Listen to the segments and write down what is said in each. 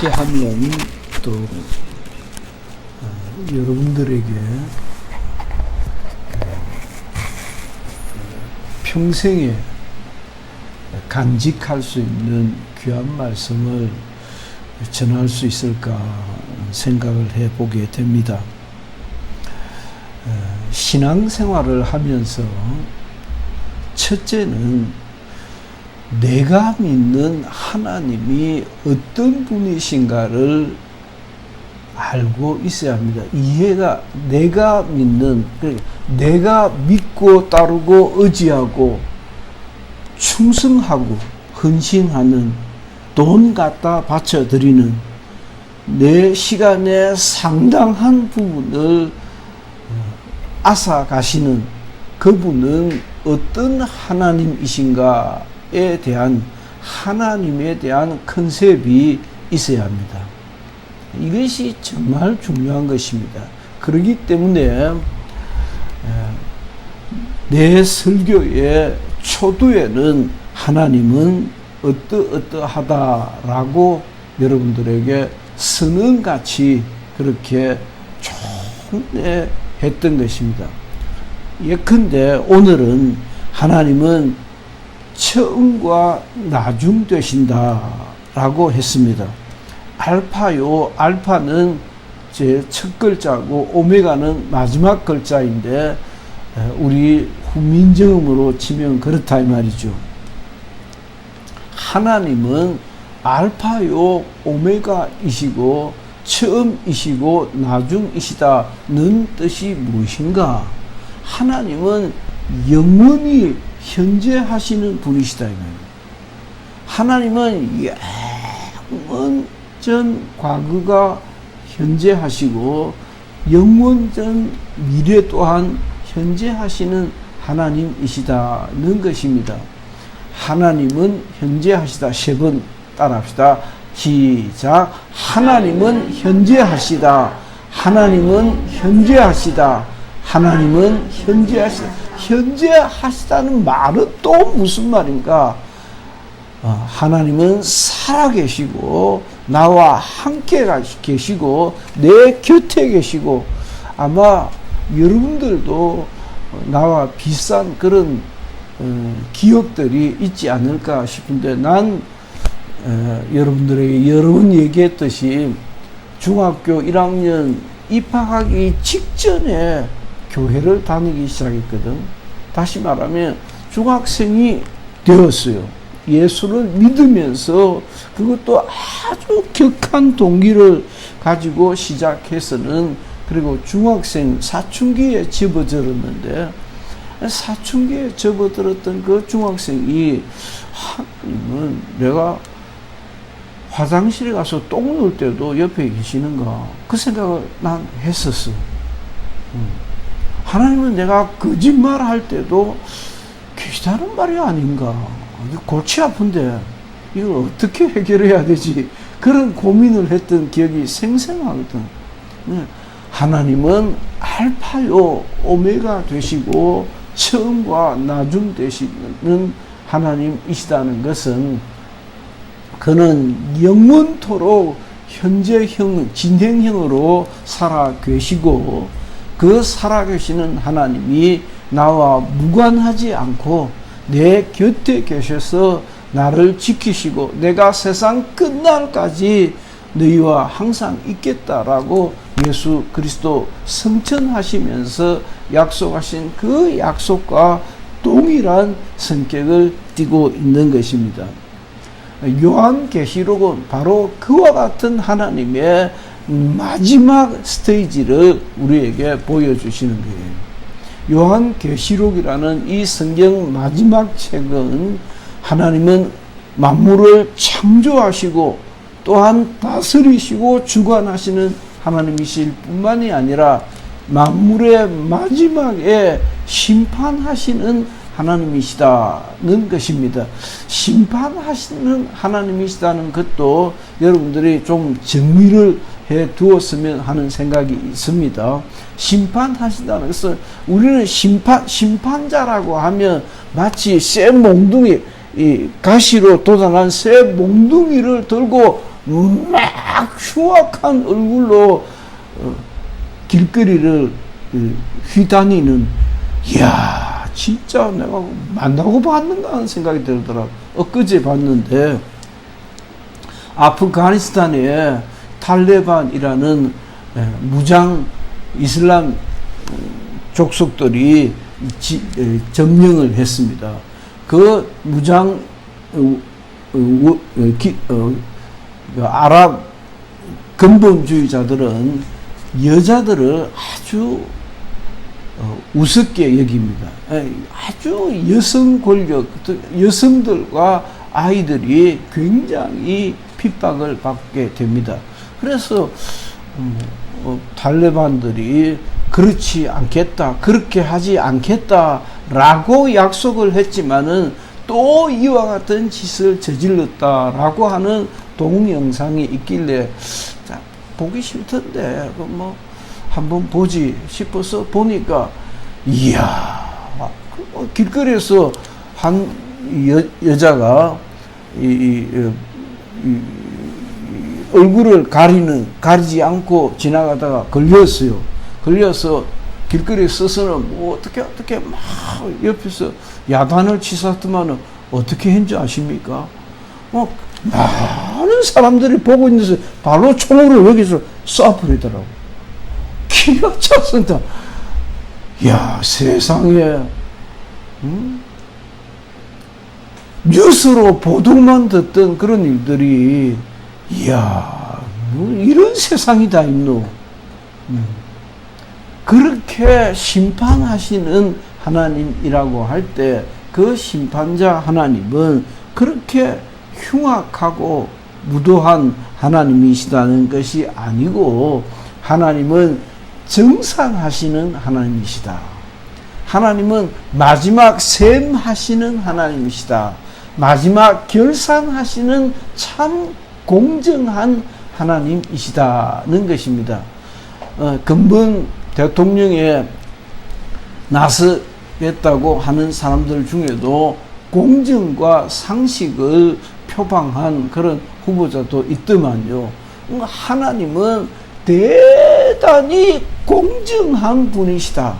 이렇게 하면 또 여러분들에게 평생에 간직할 수 있는 귀한 말씀을 전할 수 있을까 생각을 해보게 됩니다. 신앙생활을 하면서 첫째는 내가 믿는 하나님이 어떤 분이신가를 알고 있어야 합니다. 이해가, 내가 믿는, 내가 믿고 따르고 의지하고 충성하고 헌신하는, 돈 갖다 바쳐드리는 내 시간의 상당한 부분을 앗아가시는 그분은 어떤 하나님이신가에 대한 하나님에 대한 컨셉이 있어야 합니다. 이것이 정말 중요한 것입니다. 그렇기 때문에 내 설교의 초두에는 하나님은 어떠하다라고 여러분들에게 선언같이 그렇게 총례했던 것입니다. 예컨대 오늘은 하나님은 처음과 나중 되신다라고 했습니다. 알파요, 알파는 제 첫 글자고 오메가는 마지막 글자인데 우리 훈민정음으로 치면 그렇다 이 말이죠. 하나님은 알파요, 오메가이시고 처음이시고 나중이시다는 뜻이 무엇인가? 하나님은 영원히 현재하시는 분이시다 이 말이에요. 하나님은 영원전 과거가 현재하시고 영원전 미래 또한 현재하시는 하나님이시다는 것입니다. 하나님은 현재하시다. 3번 따라합시다. 시작. 하나님은 현재하시다. 하나님은 현재하시다. 하나님은 현재하시다. 현재하시다는 말은 또 무슨 말인가? 하나님은 살아계시고 나와 함께 계시고 내 곁에 계시고 아마 여러분들도 나와 비슷한 그런 기억들이 있지 않을까 싶은데 난 여러분들에게 여러 번 얘기했듯이 중학교 1학년 입학하기 직전에 교회를 다니기 시작했거든. 다시 말하면 중학생이 되었어요. 예수를 믿으면서 그것도 아주 격한 동기를 가지고 시작해서는 그리고 중학생 사춘기에 접어들었는데 사춘기에 접어들었던 그 중학생이 하나님은 내가 화장실에 가서 똥 넣을 때도 옆에 계시는가 그 생각을 난 했었어. 하나님은 내가 거짓말 할 때도 계시다는 말이 아닌가. 골치 아픈데 이걸 어떻게 해결해야 되지? 그런 고민을 했던 기억이 생생하거든. 하나님은 알파요 오메가 되시고 처음과 나중 되시는 하나님이시다는 것은 그는 영원토록 현재형, 진행형으로 살아 계시고 그 살아 계시는 하나님이 나와 무관하지 않고 내 곁에 계셔서 나를 지키시고 내가 세상 끝날까지 너희와 항상 있겠다라고 예수 그리스도 성천하시면서 약속하신 그 약속과 동일한 성격을 띠고 있는 것입니다. 요한계시록은 바로 그와 같은 하나님의 마지막 스테이지를 우리에게 보여주시는 거예요. 요한계시록이라는 이 성경 마지막 책은 하나님은 만물을 창조하시고 또한 다스리시고 주관하시는 하나님이실 뿐만이 아니라 만물의 마지막에 심판하시는 하나님이시다는 것입니다. 심판하시는 하나님이시다는 것도 여러분들이 좀 정리를 해 두었으면 하는 생각이 있습니다. 심판하신다는 것은 우리는 심판자라고 하면 마치 새 몽둥이, 이 가시로 돋아난 새 몽둥이를 들고 막 흉악한 얼굴로 길거리를 휘다니는, 이야, 진짜 내가 만나고 봤는가 하는 생각이 들더라고. 엊그제 봤는데, 아프가니스탄에 탈레반이라는 무장 이슬람 족속들이 점령을 했습니다. 그 무장 아랍 근본주의자들은 여자들을 아주 우습게 여깁니다. 아주 여성 권력, 여성들과 아이들이 굉장히 핍박을 받게 됩니다. 그래서 탈레반들이 그렇지 않겠다, 그렇게 하지 않겠다라고 약속을 했지만은 또 이와 같은 짓을 저질렀다라고 하는 동영상이 있길래, 자, 보기 싫던데 뭐 한번 보지 싶어서 보니까, 이야, 길거리에서 한 여자가 얼굴을 가리지 않고 지나가다가 걸렸어요. 걸려서 길거리에 서서는 뭐 어떻게 막 옆에서 야단을 치셨더만은 어떻게 했는지 아십니까? 많은 사람들이 보고 있는데서 바로 총으로 여기서 쏴버리더라고. 기가 찼습니다. 야, 세상에, 뉴스로 보도만 듣던 그런 일들이, 이야, 뭐 이런 세상이 다 있노. 그렇게 심판하시는 하나님이라고 할 때, 그 심판자 하나님은 그렇게 흉악하고 무도한 하나님이시다는 것이 아니고, 하나님은 정상하시는 하나님이시다. 하나님은 마지막 셈하시는 하나님이시다. 마지막 결산하시는 참 공정한 하나님이시다는 것입니다. 근본 대통령에 나서겠다고 하는 사람들 중에도 공정과 상식을 표방한 그런 후보자도 있더만요. 하나님은 대단히 공정한 분이시다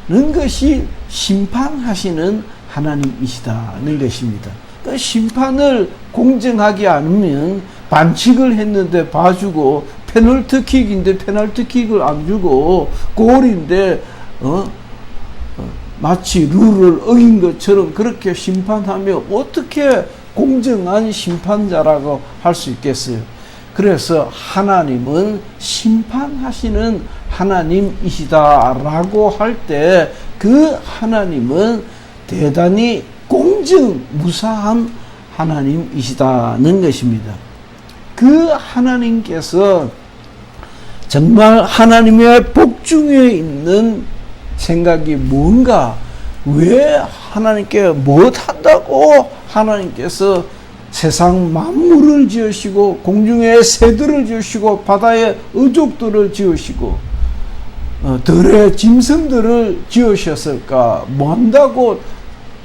는 것이 심판하시는 하나님이시다는 것입니다. 그러니까 심판을 공정하게 않으면, 반칙을 했는데 봐주고, 페널티킥인데 페널티킥을 안 주고, 골인데 마치 룰을 어긴 것처럼 그렇게 심판하며 어떻게 공정한 심판자라고 할 수 있겠어요? 그래서 하나님은 심판하시는 하나님이시다라고 할 때, 그 하나님은 대단히 공정무사한 하나님이시다는 것입니다. 그 하나님께서 정말 하나님의 복중에 있는 생각이 뭔가, 왜 하나님께 무엇한다고 하나님께서 세상 만물을 지으시고, 공중의 새들을 지으시고, 바다의 어족들을 지으시고, 들의 짐승들을 지으셨을까? 뭐한다고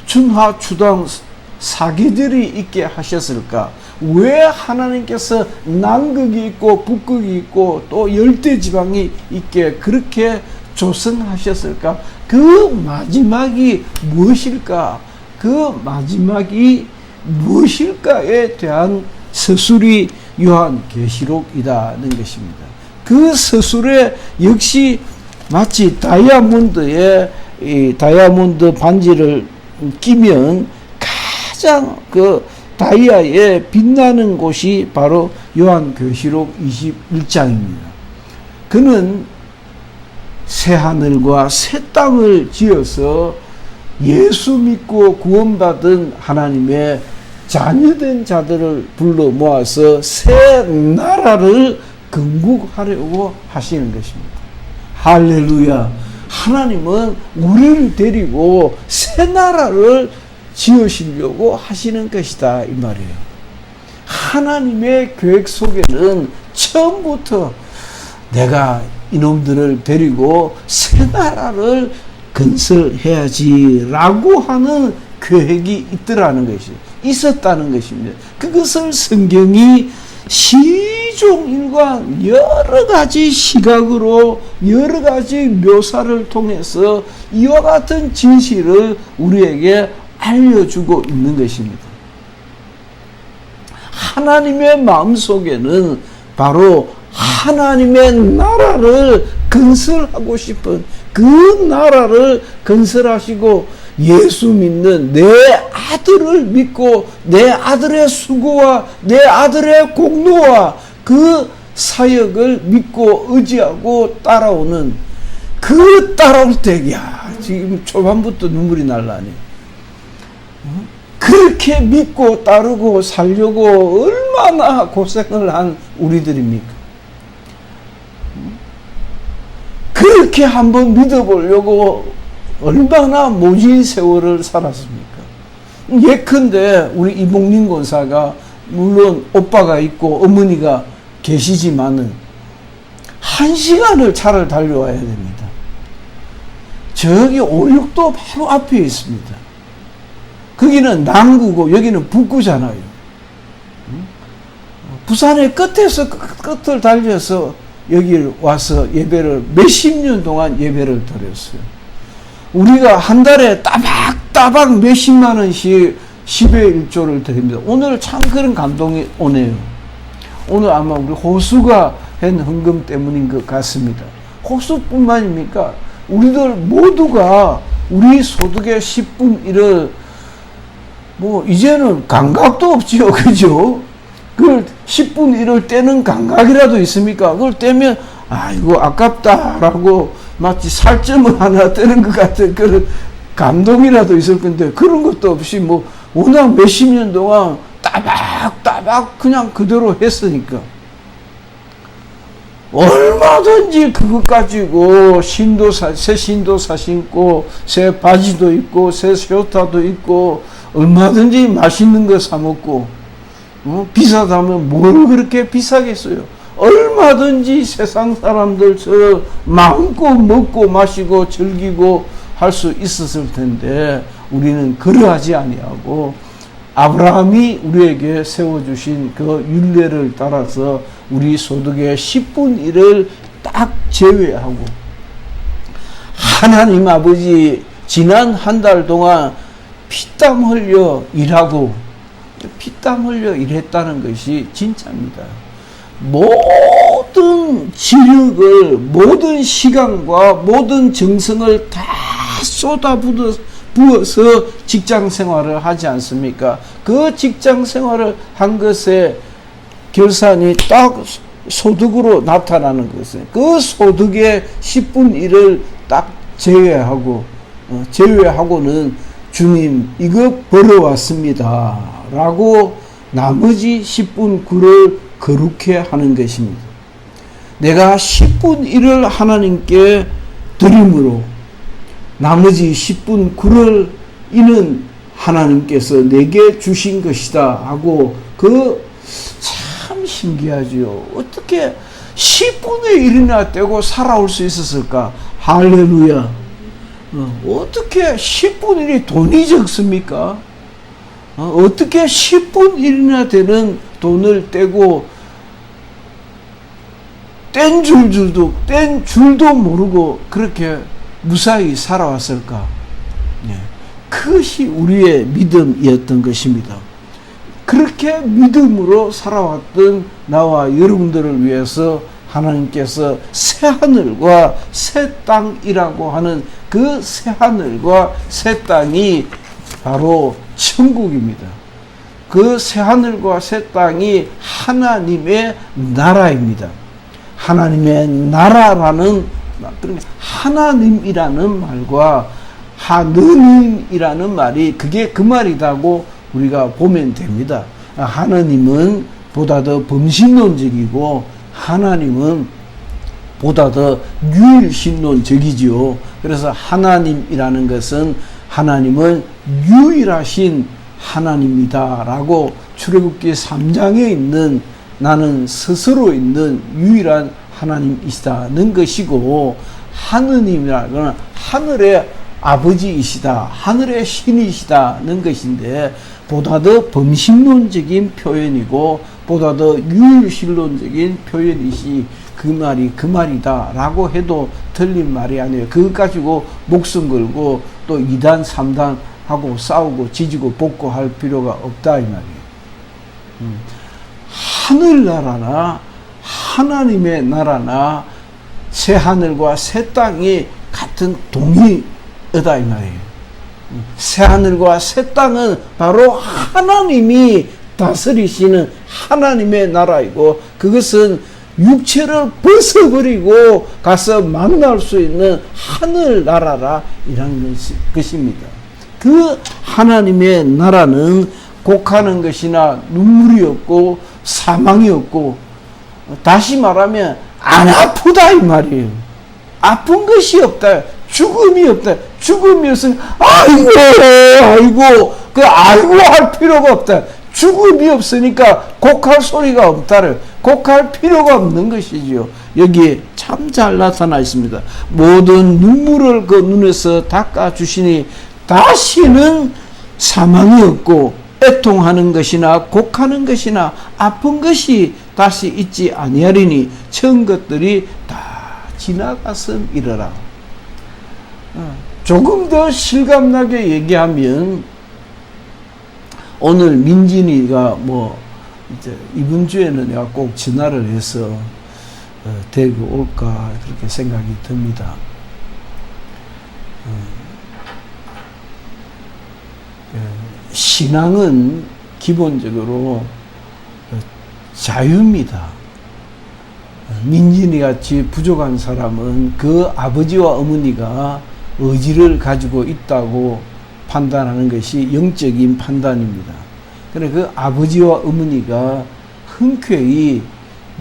春夏 추당 사계절이 있게 하셨을까? 왜 하나님께서 남극이 있고 북극이 있고 또 열대지방이 있게 그렇게 조성하셨을까? 그 마지막이 무엇일까? 그 마지막이 무엇일까에 대한 서술이 요한계시록이라는 것입니다. 그 서술에 역시 마치 다이아몬드에 이 다이아몬드 반지를 끼면 가장 그 다이아에 빛나는 곳이 바로 요한계시록 21장입니다. 그는 새 하늘과 새 땅을 지어서 예수 믿고 구원받은 하나님의 자녀된 자들을 불러 모아서 새 나라를 건국하려고 하시는 것입니다. 할렐루야. 하나님은 우리를 데리고 새 나라를 지으시려고 하시는 것이다, 이 말이에요. 하나님의 계획 속에는 처음부터 내가 이놈들을 데리고 새 나라를 건설해야지 라고 하는 계획이 있더라는 것이 있었다는 것입니다. 그것을 성경이 시종일관 여러 가지 시각으로 여러 가지 묘사를 통해서 이와 같은 진실을 우리에게 알려주고 있는 것입니다. 하나님의 마음속에는 바로 하나님의 나라를 건설하고 싶은 그 나라를 건설하시고 예수 믿는 내 아들을 믿고 내 아들의 수고와 내 아들의 공로와 그 사역을 믿고 의지하고 따라오는 그 따라올 때, 야, 지금 초반부터 눈물이 날라니. 그렇게 믿고 따르고 살려고 얼마나 고생을 한 우리들입니까? 그렇게 한번 믿어보려고 얼마나 모진 세월을 살았습니까? 예컨대 우리 이봉림 권사가 물론 오빠가 있고 어머니가 계시지만은 1시간을 차를 달려와야 됩니다. 저기 오륙도 바로 앞에 있습니다. 거기는 남구고 여기는 북구잖아요. 부산의 끝에서 끝을 달려서 여기 와서 예배를 몇십 년 동안 예배를 드렸어요. 우리가 한 달에 따박따박 몇십만 원씩 10의 1조를 드립니다. 오늘 참 그런 감동이 오네요. 오늘 아마 우리 호수가 한 헌금 때문인 것 같습니다. 호수뿐만입니까? 우리들 모두가 우리 소득의 10분 1을 뭐 이제는 감각도 없지요. 그죠? 그걸 10분 1을 떼는 감각이라도 있습니까? 그걸 떼면 아이고 아깝다라고 마치 살점을 하나 떼는 것 같은 그런 감동이라도 있을 건데 그런 것도 없이 뭐 워낙 몇십 년 동안 따박따박 그냥 그대로 했으니까 얼마든지 그것 가지고 새 신도사 신고 새 바지도 있고 새 쇼타도 있고 얼마든지 맛있는 거 사 먹고 비싸다면 뭘 그렇게 비싸겠어요. 얼마든지 세상 사람들처럼 마음껏 먹고 마시고 즐기고 할 수 있었을 텐데 우리는 그러하지 아니하고 아브라함이 우리에게 세워주신 그 율례를 따라서 우리 소득의 10분 1을 딱 제외하고 하나님 아버지 지난 한 달 동안 피땀 흘려 일하고 피땀 흘려 일했다는 것이 진짜입니다. 모든 지력을 모든 시간과 모든 정성을 다 쏟아부어서 직장 생활을 하지 않습니까? 그 직장 생활을 한 것의 결산이 딱 소득으로 나타나는 것은 그 소득의 10분 1을 딱 제외하고는 주님 이거 벌어왔습니다 라고 나머지 10분 9를 거룩해 하는 것입니다. 내가 10분 1을 하나님께 드림으로 나머지 10분 9를 이는 하나님께서 내게 주신 것이다 하고 참 신기하지요. 어떻게 10분의 1이나 떼고 살아올 수 있었을까? 할렐루야. 어떻게 10분 1이 돈이 적습니까? 어떻게 10분 1이나 되는 돈을 떼고 뗀 줄도 모르고 그렇게 무사히 살아왔을까? 그것이 우리의 믿음이었던 것입니다. 그렇게 믿음으로 살아왔던 나와 여러분들을 위해서 하나님께서 새하늘과 새 땅이라고 하는 그 새하늘과 새 땅이 바로 천국입니다. 그 새하늘과 새 땅이 하나님의 나라입니다. 하나님의 나라라는 하나님이라는 말과 하느님이라는 말이 그게 그 말이라고 우리가 보면 됩니다. 하느님은 보다 더 범신론적이고 하나님은 보다 더 유일신론적이지요. 그래서 하나님이라는 것은 하나님은 유일하신 하나님이다라고 출애굽기 3장에 있는 나는 스스로 있는 유일한 하나님이시다는 것이고 하느님이라는 하늘의 아버지이시다, 하늘의 신이시다는 것인데, 보다 더 범신론적인 표현이고 보다 더 유일신론적인 표현이시, 그 말이 그 말이다 라고 해도 틀린 말이 아니에요. 그것 가지고 목숨 걸고 또 2단 3단 하고 싸우고 지지고 볶고 할 필요가 없다 이 말이에요. 하늘나라나 하나님의 나라나 새 하늘과 새 땅이 같은 동의어다 이 말이에요. 새 하늘과 새 땅은 바로 하나님이 다스리시는 하나님의 나라이고, 그것은 육체를 벗어버리고 가서 만날 수 있는 하늘나라라 이런 것입니다. 그 하나님의 나라는 곡하는 것이나 눈물이 없고 사망이 없고, 다시 말하면 안 아프다 이 말이에요. 아픈 것이 없다. 죽음이 없다. 죽음이 없으면 아이고 그 아이고 할 필요가 없다. 죽음이 없으니까 곡할 소리가 없다를, 곡할 필요가 없는 것이지요. 여기에 참 잘 나타나 있습니다. 모든 눈물을 그 눈에서 닦아주시니 다시는 사망이 없고 애통하는 것이나 곡하는 것이나 아픈 것이 다시 있지 아니하리니 처음 것들이 다 지나갔음이러라. 조금 더 실감나게 얘기하면, 오늘 민진이가 이제 이번 주에는 내가 꼭 전화를 해서 데리고 올까 그렇게 생각이 듭니다. 신앙은 기본적으로 자유입니다. 민진이 같이 부족한 사람은 그 아버지와 어머니가 의지를 가지고 있다고 판단하는 것이 영적인 판단입니다. 그래 그 아버지와 어머니가 흔쾌히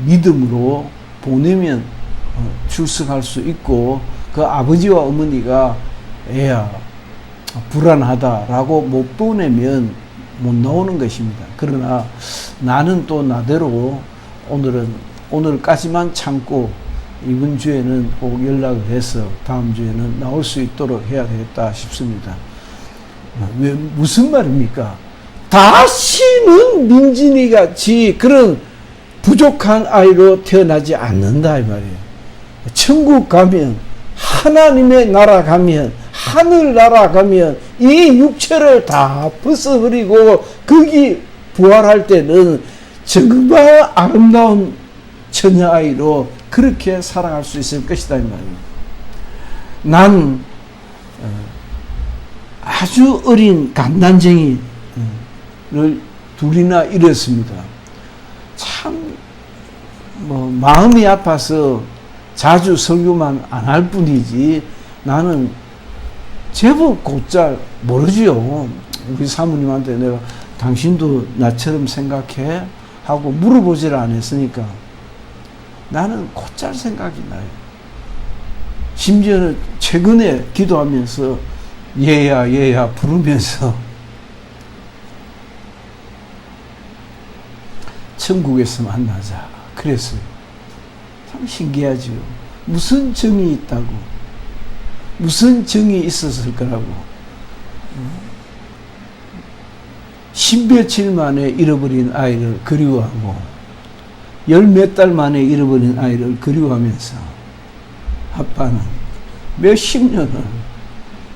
믿음으로 보내면 출석할 수 있고, 그 아버지와 어머니가 애야 불안하다라고 못 보내면 못 나오는 것입니다. 그러나 나는 또 나대로 오늘까지만 참고 이번 주에는 꼭 연락을 해서 다음 주에는 나올 수 있도록 해야 되겠다 싶습니다. 왜, 무슨 말입니까? 다시는 민진이 같이 그런 부족한 아이로 태어나지 않는다 이 말이에요. 천국 가면, 하나님의 나라 가면, 하늘나라 가면 이 육체를 다 벗어버리고 거기 부활할 때는 정말 아름다운 처녀아이로 그렇게 살아갈 수 있을 것이다 이 말이에요. 난 아주 어린 갓난쟁이를 둘이나 잃었습니다. 참 마음이 아파서 자주 설교만 안 할 뿐이지 나는 제법 곧잘 모르지요. 우리 사모님한테 내가 당신도 나처럼 생각해? 하고 물어보질 않았으니까 나는 곧잘 생각이 나요. 심지어는 최근에 기도하면서 얘야 부르면서 천국에서 만나자 그랬어요. 참 신기하죠. 무슨 정이 있다고, 무슨 정이 있었을 거라고. 십몇칠 만에 잃어버린 아이를 그리워하고 열 몇 달 만에 잃어버린 아이를 그리워하면서 아빠는 몇십 년을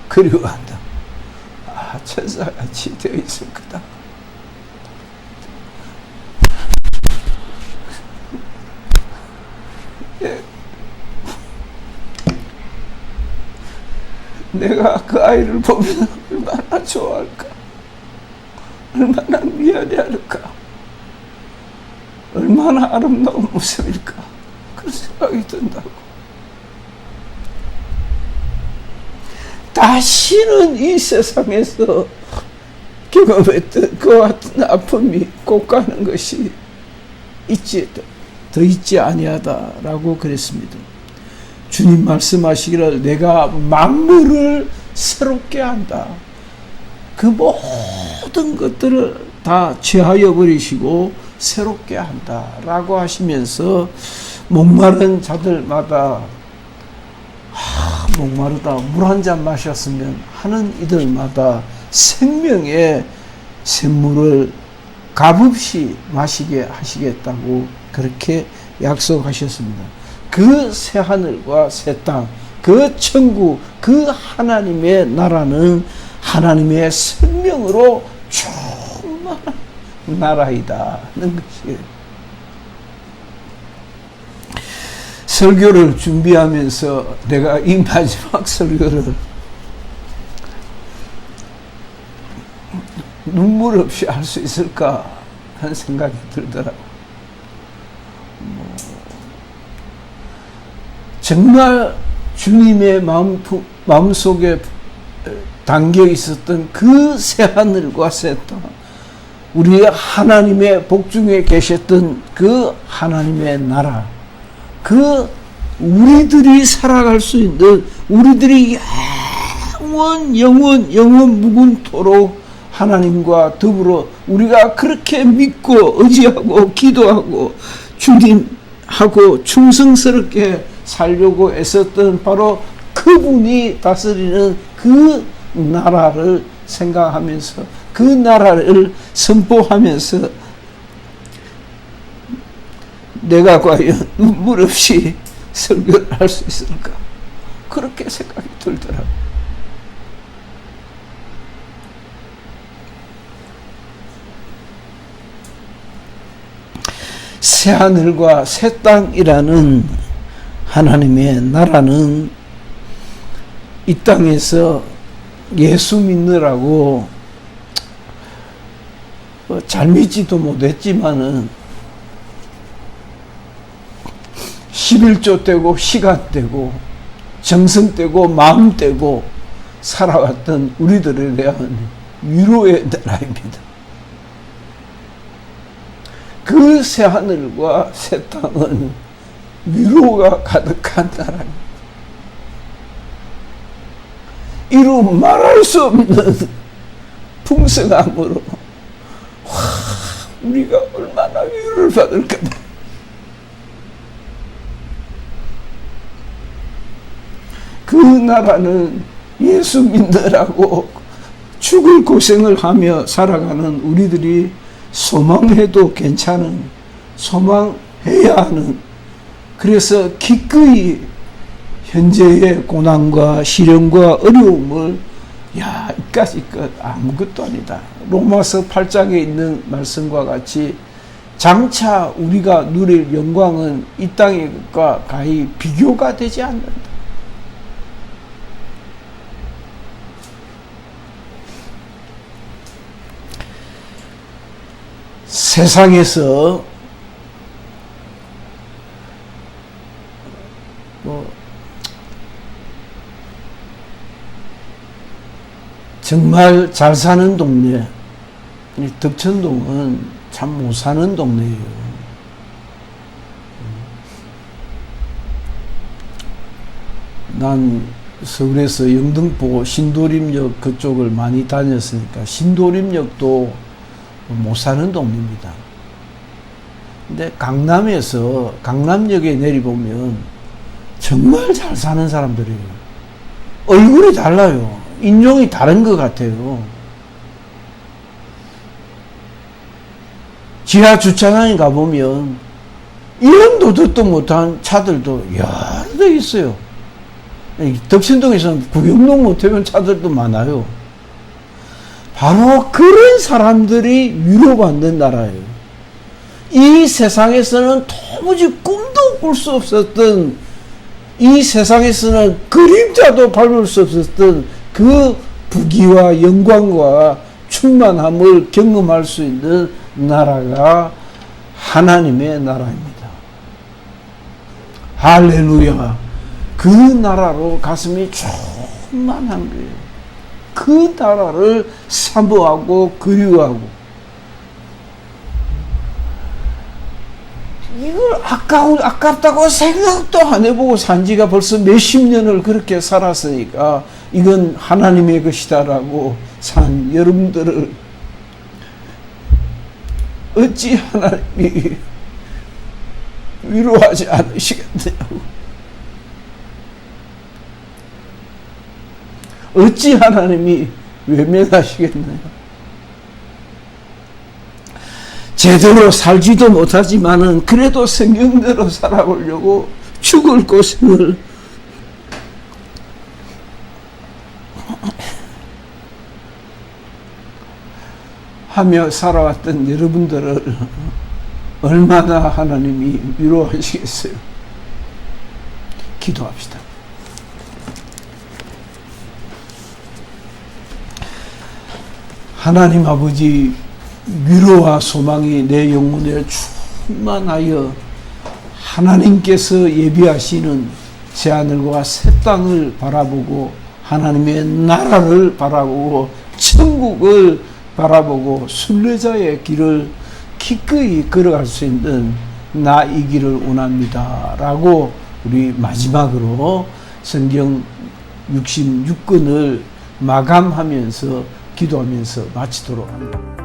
그리워한다. 아, 천사같이 되어 있을 거다. 내가 그 아이를 보면 얼마나 좋아할까, 얼마나 미안해할까, 얼마나 아름다운 모습일까, 그런 생각이 든다고. 다시는 이 세상에서 경험했던 그와 같은 아픔이 꼭 가는 것이 더 있지 아니하다라고 그랬습니다. 주님 말씀하시기를 내가 만물을 새롭게 한다. 그 모든 것들을 다 제하여 버리시고 새롭게 한다라고 하시면서 목마른 자들마다 목마르다 물 한 잔 마셨으면 하는 이들마다 생명의 샘물을 값없이 마시게 하시겠다고 그렇게 약속하셨습니다. 그 새하늘과 새 땅, 그 천국, 그 하나님의 나라는 하나님의 생명으로 충만한 나라이다는 것이에요. 설교를 준비하면서 내가 이 마지막 설교를 눈물 없이 할 수 있을까 하는 생각이 들더라고. 정말 주님의 마음속에 담겨 있었던 그 새하늘과 새 땅, 우리 하나님의 복중에 계셨던 그 하나님의 나라, 그 우리들이 살아갈 수 있는, 우리들이 영원 무궁토록 하나님과 더불어 우리가 그렇게 믿고 의지하고 기도하고 주님하고 충성스럽게 살려고 애썼던 바로 그분이 다스리는 그 나라를 생각하면서 그 나라를 선포하면서 내가 과연 눈물 없이 설교를 할 수 있을까? 그렇게 생각이 들더라고요. 새하늘과 새 땅이라는 하나님의 나라는 이 땅에서 예수 믿느라고 잘 믿지도 못했지만은 11조 떼고 시간 떼고 정성 떼고 마음 떼고 살아왔던 우리들에 대한 위로의 나라입니다. 그 새하늘과 새 땅은 위로가 가득한 나라입니다. 이루 말할 수 없는 풍성함으로 우리가 얼마나 위로를 받을까. 그 나라는 예수 믿느라고 죽을 고생을 하며 살아가는 우리들이 소망해도 괜찮은, 소망해야 하는, 그래서 기꺼이 현재의 고난과 시련과 어려움을 이까지 것 아무것도 아니다. 로마서 8장에 있는 말씀과 같이 장차 우리가 누릴 영광은 이 땅의 것과 가히 비교가 되지 않는다. 세상에서 정말 잘 사는 동네, 덕천동은 참 못 사는 동네예요. 난 서울에서 영등포 신도림역 그쪽을 많이 다녔으니까 신도림역도 못 사는 동네입니다. 근데 강남에서 강남역에 내려보면 정말 잘 사는 사람들이에요. 얼굴이 달라요. 인종이 다른 것 같아요. 지하 주차장에 가보면 이름도 듣도 못한 차들도 여러 대 있어요. 덕신동에서는 구경도 못해본 차들도 많아요. 바로 그런 사람들이 위로받는 나라예요. 이 세상에서는 도무지 꿈도 꿀 수 없었던, 이 세상에서는 그림자도 밟을 수 없었던 그 부귀와 영광과 충만함을 경험할 수 있는 나라가 하나님의 나라입니다. 할렐루야. 그 나라로 가슴이 충만한 거예요. 그 나라를 사모하고 그리워하고, 이걸 아깝다고 생각도 안 해보고 산 지가 벌써 몇십 년을 그렇게 살았으니까 이건 하나님의 것이다라고 산 여러분들을 어찌 하나님이 위로하지 않으시겠냐고. 어찌 하나님이 외면하시겠나요? 제대로 살지도 못하지만은 그래도 성경대로 살아보려고 죽을 고생을 하며 살아왔던 여러분들을 얼마나 하나님이 위로하시겠어요? 기도합시다. 하나님 아버지, 위로와 소망이 내 영혼에 충만하여 하나님께서 예비하시는 새하늘과 새 땅을 바라보고 하나님의 나라를 바라보고 천국을 바라보고 순례자의 길을 기꺼이 걸어갈 수 있는 나이기를 원합니다 라고 우리 마지막으로 성경 66권을 마감하면서 기도하면서 마치도록 합니다.